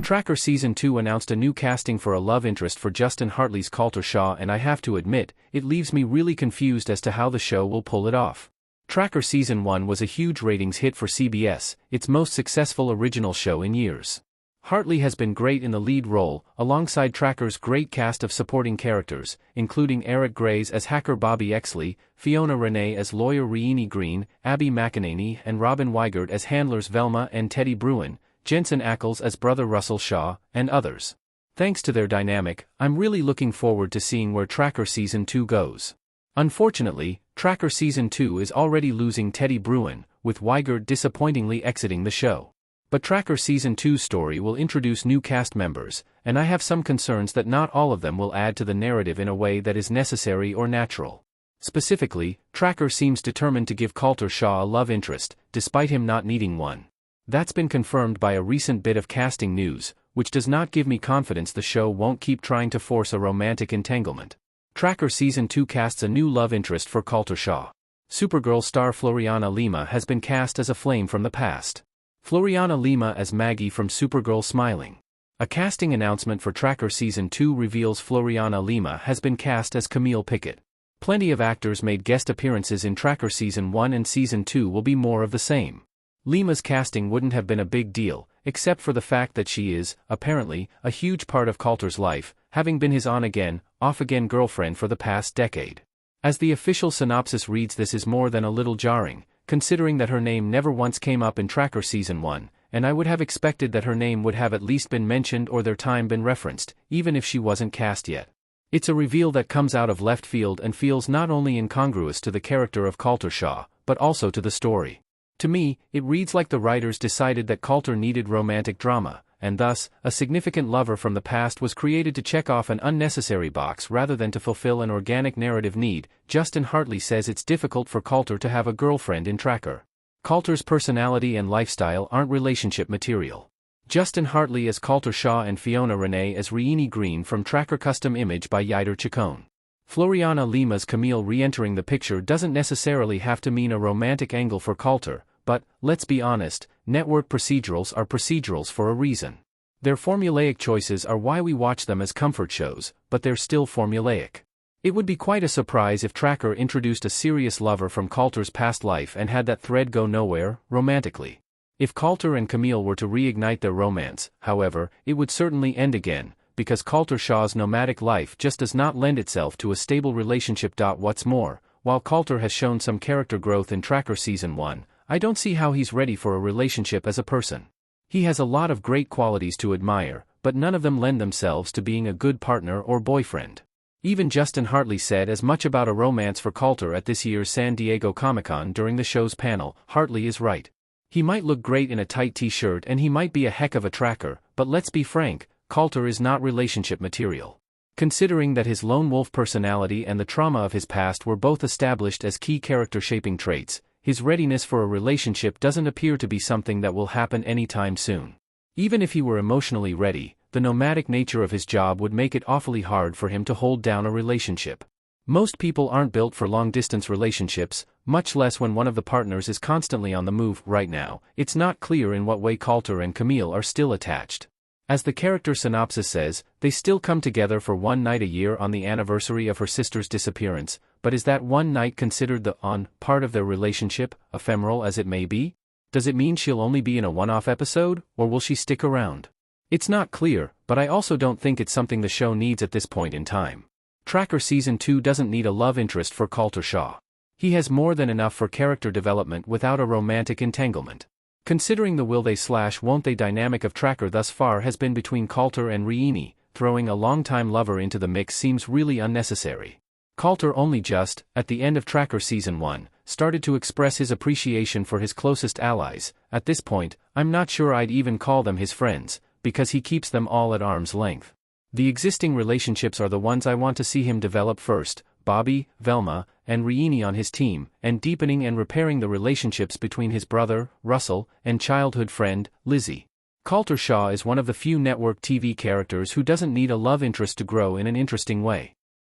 Tracker Season 2 announced a new casting for a love interest for Justin Hartley's Colter Shaw, and I have to admit, it leaves me really confused as to how the show will pull it off. Tracker Season 1 was a huge ratings hit for CBS, its most successful original show in years. Hartley has been great in the lead role, alongside Tracker's great cast of supporting characters, including Eric Grays as hacker Bobby Exley, Fiona Renee as lawyer Reenie Green, Abby McEnany and Robin Weigert as handlers Velma and Teddy Bruin, Jensen Ackles as brother Russell Shaw, and others. Thanks to their dynamic, I'm really looking forward to seeing where Tracker Season 2 goes. Unfortunately, Tracker Season 2 is already losing Teddy Bruin, with Weigert disappointingly exiting the show. But Tracker Season 2's story will introduce new cast members, and I have some concerns that not all of them will add to the narrative in a way that is necessary or natural. Specifically, Tracker seems determined to give Colter Shaw a love interest, despite him not needing one. That's been confirmed by a recent bit of casting news, which does not give me confidence the show won't keep trying to force a romantic entanglement. Tracker Season 2 casts a new love interest for Colter Shaw. Supergirl star Floriana Lima has been cast as a flame from the past. Floriana Lima as Maggie from Supergirl Smiling. A casting announcement for Tracker Season 2 reveals Floriana Lima has been cast as Camille Pickett. Plenty of actors made guest appearances in Tracker Season 1, and Season 2 will be more of the same. Lima's casting wouldn't have been a big deal, except for the fact that she is, apparently, a huge part of Colter's life, having been his on-again, off-again girlfriend for the past decade. As the official synopsis reads, this is more than a little jarring, considering that her name never once came up in Tracker Season 1, and I would have expected that her name would have at least been mentioned or their time been referenced, even if she wasn't cast yet. It's a reveal that comes out of left field and feels not only incongruous to the character of Colter Shaw, but also to the story. To me, it reads like the writers decided that Colter needed romantic drama, and thus, a significant lover from the past was created to check off an unnecessary box rather than to fulfill an organic narrative need. Justin Hartley says it's difficult for Colter to have a girlfriend in Tracker. Colter's personality and lifestyle aren't relationship material. Justin Hartley as Colter Shaw and Fiona Renee as Reenie Green from Tracker, custom image by Yider Chacon. Floriana Lima's Camille re-entering the picture doesn't necessarily have to mean a romantic angle for Colter, but, let's be honest, network procedurals are procedurals for a reason. Their formulaic choices are why we watch them as comfort shows, but they're still formulaic. It would be quite a surprise if Tracker introduced a serious lover from Colter's past life and had that thread go nowhere, romantically. If Colter and Camille were to reignite their romance, however, it would certainly end again, because Colter Shaw's nomadic life just does not lend itself to a stable relationship. What's more, while Colter has shown some character growth in Tracker Season 1, I don't see how he's ready for a relationship as a person. He has a lot of great qualities to admire, but none of them lend themselves to being a good partner or boyfriend. Even Justin Hartley said as much about a romance for Colter at this year's San Diego Comic-Con during the show's panel. Hartley is right. He might look great in a tight t-shirt and he might be a heck of a tracker, but let's be frank, Colter is not relationship material. Considering that his lone wolf personality and the trauma of his past were both established as key character-shaping traits, his readiness for a relationship doesn't appear to be something that will happen anytime soon. Even if he were emotionally ready, the nomadic nature of his job would make it awfully hard for him to hold down a relationship. Most people aren't built for long-distance relationships, much less when one of the partners is constantly on the move. Right now, it's not clear in what way Colter and Camille are still attached. As the character synopsis says, they still come together for one night a year on the anniversary of her sister's disappearance, but is that one night considered the part of their relationship, ephemeral as it may be? Does it mean she'll only be in a one-off episode, or will she stick around? It's not clear, but I also don't think it's something the show needs at this point in time. Tracker Season 2 doesn't need a love interest for Colter Shaw. He has more than enough for character development without a romantic entanglement. Considering the will they/won't they dynamic of Tracker thus far has been between Colter and Reenie, throwing a longtime lover into the mix seems really unnecessary. Colter only just, at the end of Tracker Season 1, started to express his appreciation for his closest allies. At this point, I'm not sure I'd even call them his friends, because he keeps them all at arm's length. The existing relationships are the ones I want to see him develop first, Bobby, Velma, and Reenie on his team, and deepening and repairing the relationships between his brother, Russell, and childhood friend, Lizzie. Colter Shaw is one of the few network TV characters who doesn't need a love interest to grow in an interesting way.